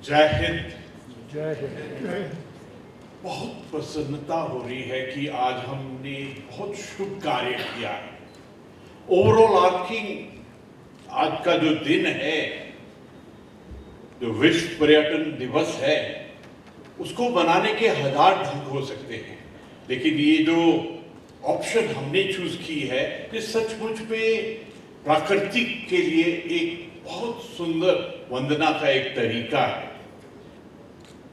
जय हिंद। जय हिंद। बहुत प्रसन्नता हो रही है कि आज हमने बहुत शुभ कार्य किया है। ओवरऑल आर्थिंग आज का जो दिन है, जो विश्व पर्यटन दिवस है, उसको बनाने के हजार ढंग हो सकते हैं, लेकिन ये जो ऑप्शन हमने चूज की है, ये सचमुच में प्राकृतिक के लिए एक बहुत सुंदर वंदना का एक तरीका है।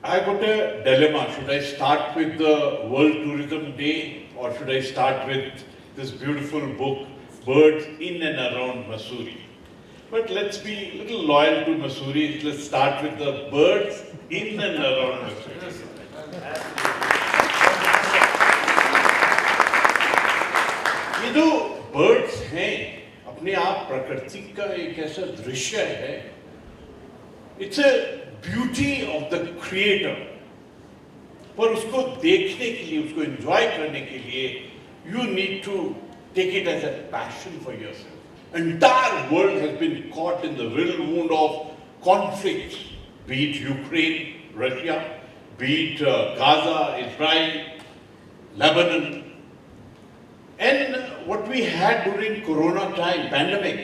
I got a dilemma. Should I start with the World Tourism Day or should I start with this beautiful book, Birds in and Around Mussoorie? But let's be a little loyal to Mussoorie. Let's start with the birds in and around Mussoorie. ये जो birds हैं, अपने आप प्रकृति का एक ऐसा दृश्य है। It's a beauty of the creator. पर उसको देखने के लिए, उसको एंजॉय करने के लिए, you need to take it as a passion for yourself. Entire world has been caught in the real wound of conflict, be it Ukraine, Russia, be it Gaza, Israel, Lebanon, and what we had during corona time, pandemic.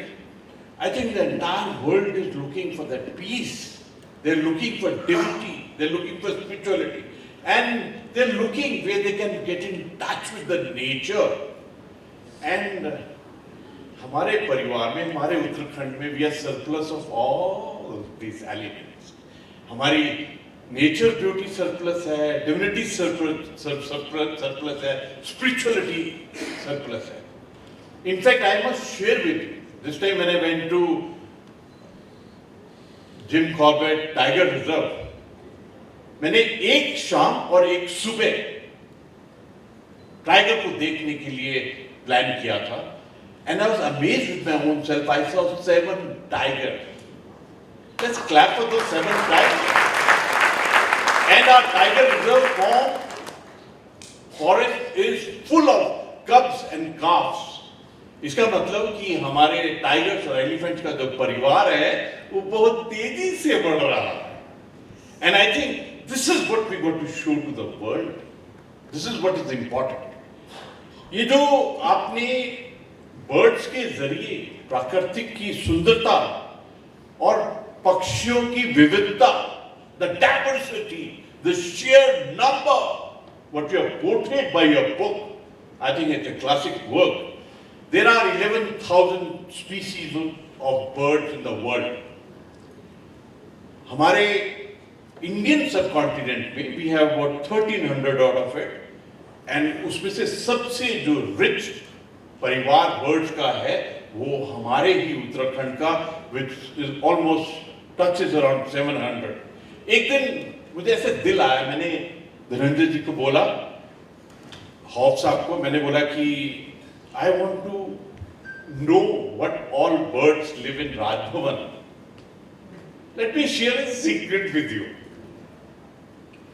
I think the entire world is looking for that peace. They're looking for divinity, they're looking for spirituality, and they're looking where they can get in touch with the nature. And हमारे परिवार में, हमारे उत्तराखंड में, we are surplus of all these elements. हमारी nature beauty surplus है, divinity surplus है, spirituality surplus है. In fact I must share with you, this time when I went to Jim Corbett tiger reserve, मैंने एक शाम और एक सुबह टाइगर को देखने के लिए प्लान किया था. And I was amazed with my own self. I saw 7 tiger. Let's clap for those 7 tigers. And our tiger reserve forest is full of cubs and calfs. इसका मतलब कि हमारे टाइगर्स और एलिफेंट्स का जो परिवार है वो बहुत तेजी से बढ़ रहा है. And I think this is what we got to show to the world. This is what is important. ये जो आपने बर्ड्स के जरिए प्राकृतिक की सुंदरता और पक्षियों की विविधता, the diversity, the share number, what you have portrayed by your book, I think it's a classic work. There are 11,000 species of birds in the world. हमारे इंडियन सबकॉन्टिनेंट में we have about 1300 out of it, and उसमें से सबसे जो rich परिवार birds का है वो हमारे ही उत्तराखंड का, which is almost touches around 700. एक दिन मुझे ऐसे दिल आया, मैंने धनंजय जी को बोला, हॉफ साहब को मैंने बोला कि I want to know what all birds live in Raj Bhavan. Let me share a secret with you.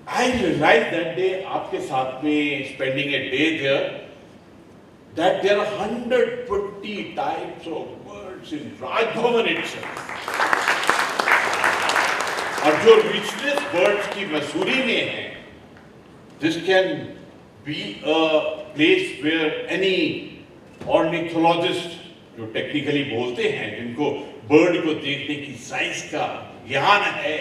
I realized that day, आपके साथ में spending a day there, that there are 120 types of birds in Raj Bhavan itself. और जो richness birds की मसूरी में है, this can be a place where any ornithologist जो technically बोलते हैं, जिनको बर्ड को देखने की साइंस का ज्ञान है,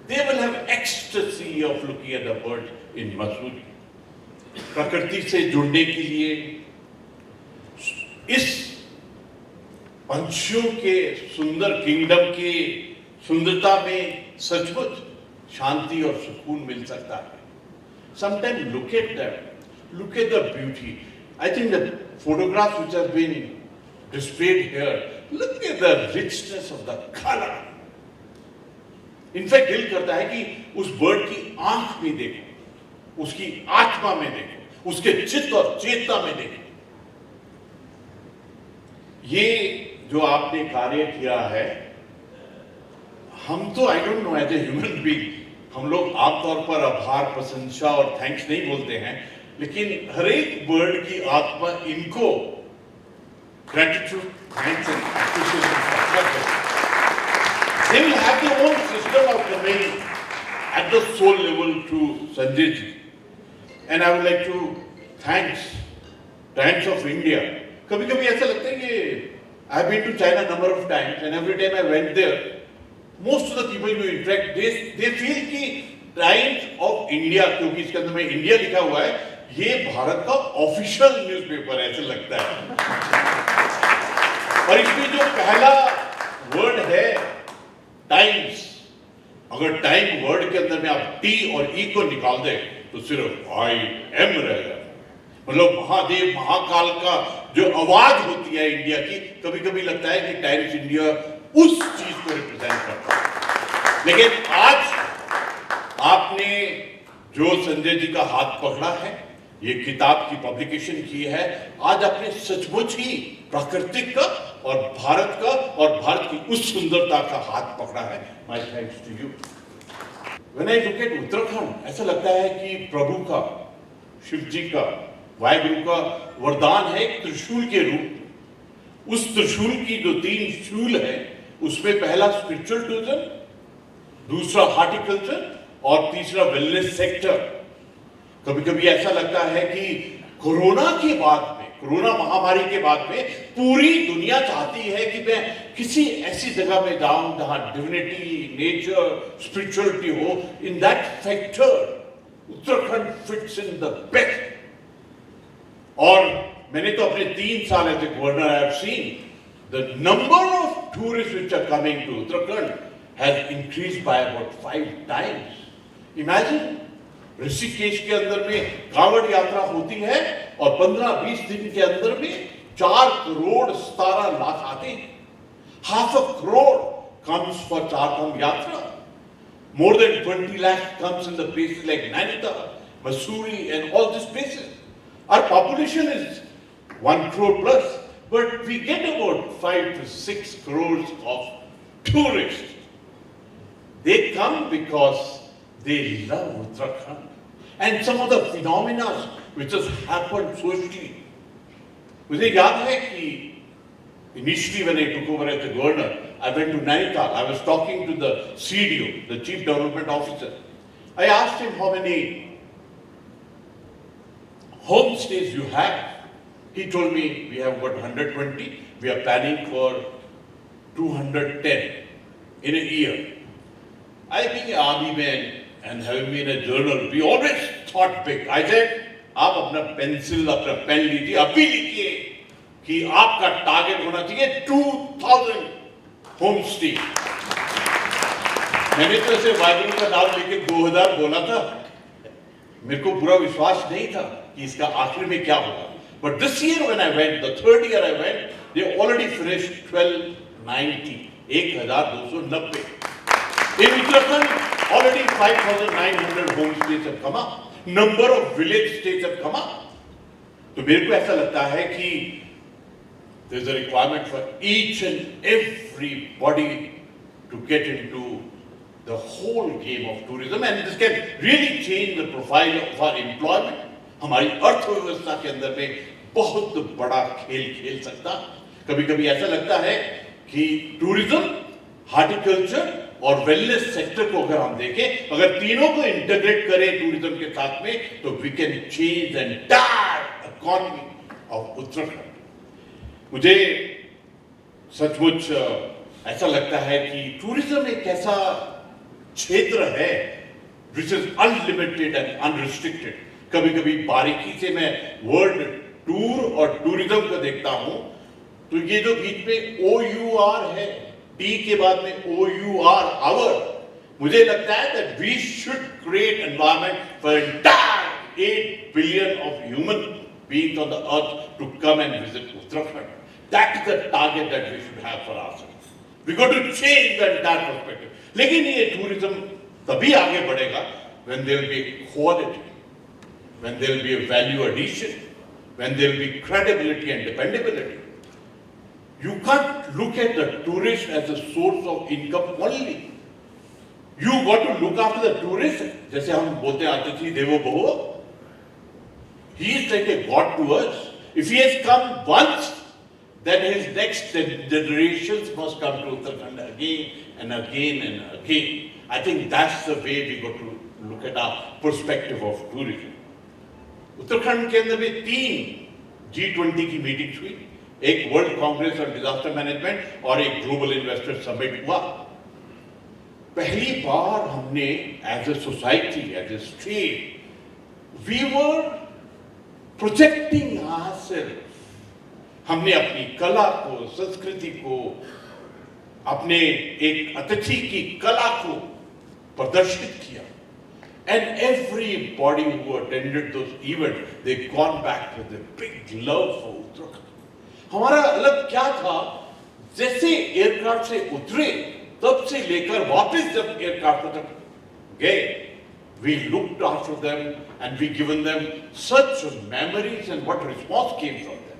they will have ecstasy of looking at the bird in Mussoorie. प्रकृति से जुड़ने के लिए, इस पंछियों के सुंदर किंगडम की सुंदरता में सचमुच शांति और सुकून मिल सकता है. Sometime look at that, look at the beauty. I think the photographs which have been displayed here, look at the richness of the color. In fact, दिल करता है कि उस बर्ड की आंख में देखें, उसकी आत्मा में देखें, उसके चित्त और चेतना में देखें. ये जो आपने कार्य किया है, हम तो I don't know, as a human being हम लोग आमतौर पर आभार, प्रशंसा और थैंक्स नहीं बोलते हैं, लेकिन हर एक बर्ड की आत्मा इनको ग्रेटिट्यूड, थैंक्स एंड एप्रिसिएशन करता है. They will have their own system of coming at the soul level to Sanjay ji. And I would like to thank Times of India. कभी-कभी ऐसा लगता है कि I have been to China a number of times and every time I went there, most of the people you interact, they feel कि Times of India, क्योंकि इसके अंदर में इंडिया लिखा हुआ है, ये भारत का ऑफिशियल न्यूज़पेपर ऐसा लगता है। और इसमें जो पहला वर्ड है टाइम्स, अगर टाइम वर्ड के अंदर में आप टी और ई को निकाल दें तो सिर्फ IM रहेगा। मतलब महादेव महाकाल का जो आवाज होती है इंडिया की, कभी कभी लगता है कि टाइम्स इंडिया उस चीज को रिप्रेजेंट करता है। लेकिन आज आपने जो संजय जी का हाथ पकड़ा है, ये किताब की पब्लिकेशन की है, आज आपने सचमुच ही प्राकृतिक का और भारत का और भारत की उस सुंदरता का हाथ पकड़ा है। My thanks to you. When I look at Uttarakhand, ऐसा लगता है कि प्रभु का, शिव जी का, वाहिगुरु का वरदान है एक त्रिशूल के रूप। उस त्रिशूल की जो 3 शूल है, उसमें पहला स्पिरिचुअल टूरिज्म, दूसरा हॉर्टिकल्चर और तीसरा वेलनेस सेक्टर। कभी कभी ऐसा लगता है कि कोरोना के बाद में, कोरोना महामारी के बाद में पूरी दुनिया चाहती है कि मैं किसी ऐसी जगह में जाऊं जहां डिविनिटी, नेचर, स्पिरिचुअलिटी हो। In that sector Uttarakhand fits in the best. और मैंने तो अपने 3 साल as a governor I have seen the number of tourist which are coming to Uttarakhand has increased by about 5 times. Imagine, Rishikesh के अंदर में कांवड़ यात्रा होती है और 15-20 दिन के अंदर में 4 करोड़ 17 लाख आते हैं। Half a crore comes for Chardham Yatra. More than 20 lakh comes in the places like Nainital, Mussoorie and all these places. Our population is 1 crore plus, but we get about 5 to 6 crores of tourists. They come because they love Uttarakhand. And some of the phenomena which has happened socially. मुझे याद है कि initially when I took over as the governor, I went to Nainital. I was talking to the CDO, the Chief Development Officer. I asked him how many homestays you have. He told me we have got 120. We are planning for 210 in a year. I being an army man and having been a journal, we always thought big. I said, आप अपना pencil, अपना pen लीजिए, अभी लिखिए कि आपका target होना चाहिए 2000 होम स्टे। मैंने तो ऐसे वायरल का नाम लेके 2000 बोला था, मेरे को पूरा विश्वास नहीं था कि इसका आखिर में क्या होगा। But this year when I went, the 3rd year I went, they already finished 1290, 1290. In Uttarakhand, already 5,900 homestays have come up. Number of village stays have come up. तो मेरे को ऐसा लगता है कि there is a requirement for each and everybody to get into the whole game of tourism, and this can really change the profile of our employment. हमारी अर्थव्यवस्था के अंदर में बहुत बड़ा खेल खेल सकता। कभी कभी ऐसा लगता है कि टूरिज्म, हॉर्टिकल्चर और वेलनेस सेक्टर को अगर हम देखें, अगर तीनों को इंटीग्रेट करें टूरिज्म के साथ में, तो we can change the entire economy of Uttarakhand. मुझे सचमुच ऐसा लगता है कि टूरिज्म एक ऐसा क्षेत्र है which is unlimited and unrestricted. कभी कभी बारीकी से मैं वर्ड टूर और टूरिज्म को देखता हूं, तो ये जो बीच में OUR है, टी के बाद में OUR, आवर, मुझे लगता है that we should create environment for entire 8 billion of human beings on the earth to come and visit Uttarakhand. That is the target that we should have for ourselves. We got to change the entire perspective. लेकिन ये tourism तभी आगे बढ़ेगा when there will be quality, when there will be a value addition, when there will be credibility and dependability. You can't look at the tourist as a source of income only. You got to look after the tourist. जैसे हम बोलते हैं अतिथि देवो भव. He is like a god to us. If he has come once, then his next generations must come to Uttarakhand again and again and again. I think that's the way we got to look at our perspective of tourism. Uttarakhand के अंदर भी 3 G20 की meetings हुई, एक world congress on disaster management और एक global investor summit हुआ। पहली बार हमने as a society, as a state, we were projecting ourselves, हमने अपनी कला को, संस्कृति को, अपने एक अतिथि की कला को प्रदर्शित किया। And everybody who attended those events, they gone back with a big love for Uttarakhand. हमारा अलग क्या था, जैसे एयरक्राफ्ट से उतरे तब से लेकर वापस जब एयरक्राफ्ट तक गए, we looked after them and we given them such memories and what response came from them.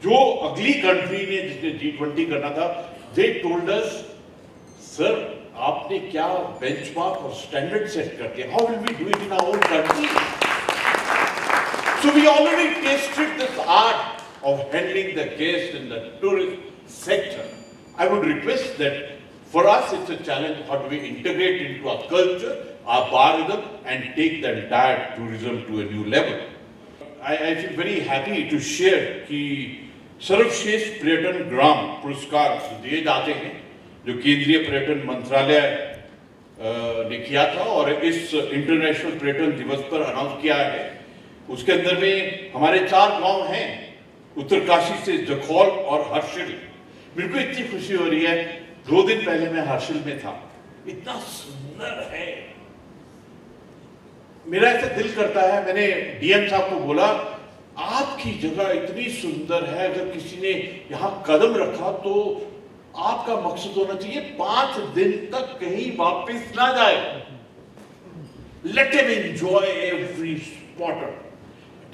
जो अगली कंट्री ने जिसने G20 करना था, they told us, sir, आपने क्या बेंचमार्क और स्टैंडर्ड सेट कर दिया? How will we do it in our own country? So we already tasted this art of handling the guests in the tourist sector. I would request that for us it's a challenge, how do we integrate into our culture, our Bharadam, and take the entire tourism to a new level. I feel very happy to share कि सर्वश्रेष्ठ पर्यटन ग्राम पुरस्कार दिए जाते हैं जो केंद्रीय पर्यटन मंत्रालय ने किया था और इस इंटरनेशनल पर्यटन दिवस पर अनाउंस किया है। उसके अंदर में हमारे 4 गांव हैं, उत्तरकाशी से जखौल और हर्षिल। मेरे को इतनी खुशी हो रही है, 2 दिन पहले मैं हर्षिल में था, इतना सुंदर है। मेरा ऐसा दिल करता है, मैंने डीएम साहब को बोला, आपकी जगह इतनी सुंदर है, अगर किसी ने यहाँ कदम रखा तो आपका मकसद होना चाहिए 5 दिन तक कहीं वापस ना जाए। Let him enjoy every spot,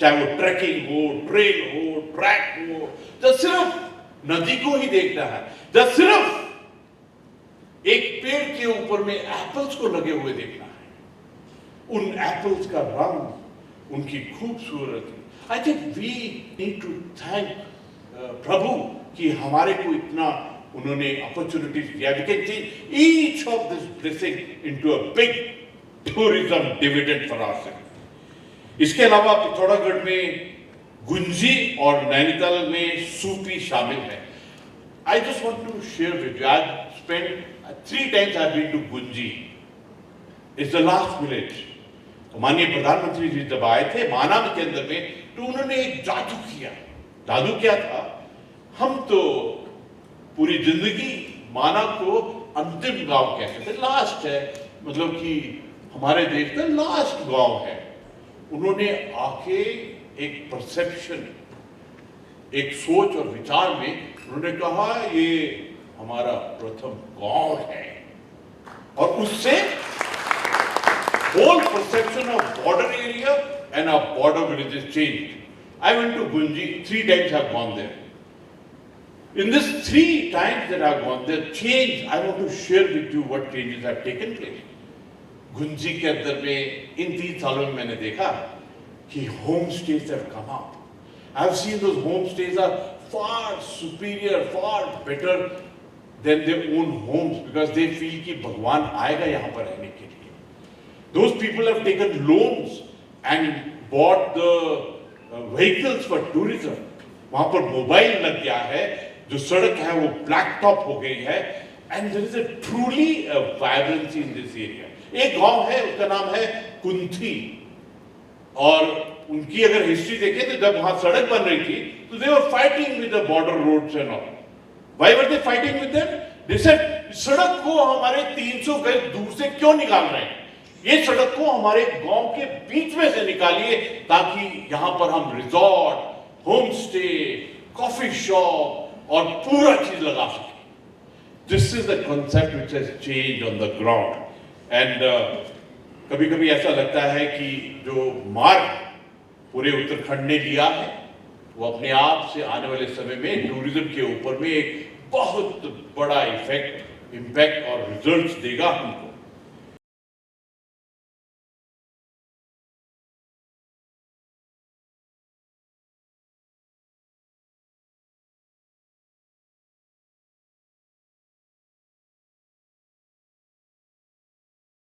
चाहे वो ट्रैकिंग हो, ट्रेल हो, ट्रैक हो, तो सिर्फ नदी को ही देखना है, तो सिर्फ एक पेड़ के ऊपर में एप्पल्स को लगे हुए देखना है, उन एप्पल्स का रंग, उनकी खूबसूरती। I think we need to thank प्रभु कि हमारे को इतना उन्होंने अपॉर्चुनिटीज दिया। We can change each of this blessing into a big tourism dividend for ourself. इसके अलावा पिथौरागढ़ में गुंजी और नैनीताल में सूपी शामिल है। I just want to share with you, I spend 3 times I been to Gunji. It's the last village. माननीय प्रधानमंत्री जी जब आए थे माना के अंदर में, तो उन्होंने एक जादू किया। जादू क्या था, हम तो पूरी जिंदगी माना को अंतिम गांव कहते थे, लास्ट है, मतलब कि हमारे देश का लास्ट गांव है। उन्होंने आके एक परसेप्शन, एक सोच और विचार में उन्होंने कहा ये हमारा प्रथम गांव है, और उससे whole perception of border area and our border villages changed. I went to Gunji 3 times. I've gone there. In this 3 times that I've gone there, change, I want to share with you what changes have taken place. Gunji के अंदर में इन 3 सालों में मैंने देखा कि home stays have come up. I've seen those home stays are far superior, far better than their own homes because they feel कि भगवान आएगा यहाँ पर रहने के लिए. Those people have taken loans and bought the vehicles for tourism. वहाँ पर मोबाइल लग गया है, जो सड़क है वो ब्लैक टॉप हो गई है, and there is a truly a vibrancy in this area. एक गांव है, उसका नाम है कुंथी, और उनकी अगर हिस्ट्री देखें तो जब वहाँ सड़क बन रही थी तो they were fighting with the border roads and all. Why were they fighting with them? They said सड़क को हमारे 300 गज दूर से क्यों निकाल रहे हैं? ये सड़क को हमारे गांव के बीच में से निकालिए ताकि यहां पर हम resort, home stay, coffee shop और पूरा चीज लगा सकें। This is the concept which has changed on the ground. And कभी-कभी ऐसा लगता है कि जो मार्ग पूरे उत्तराखंड ने लिया है वो अपने आप से आने वाले समय में टूरिज्म के ऊपर में एक बहुत बड़ा इफेक्ट, इम्पैक्ट और रिजल्ट्स देगा हमको।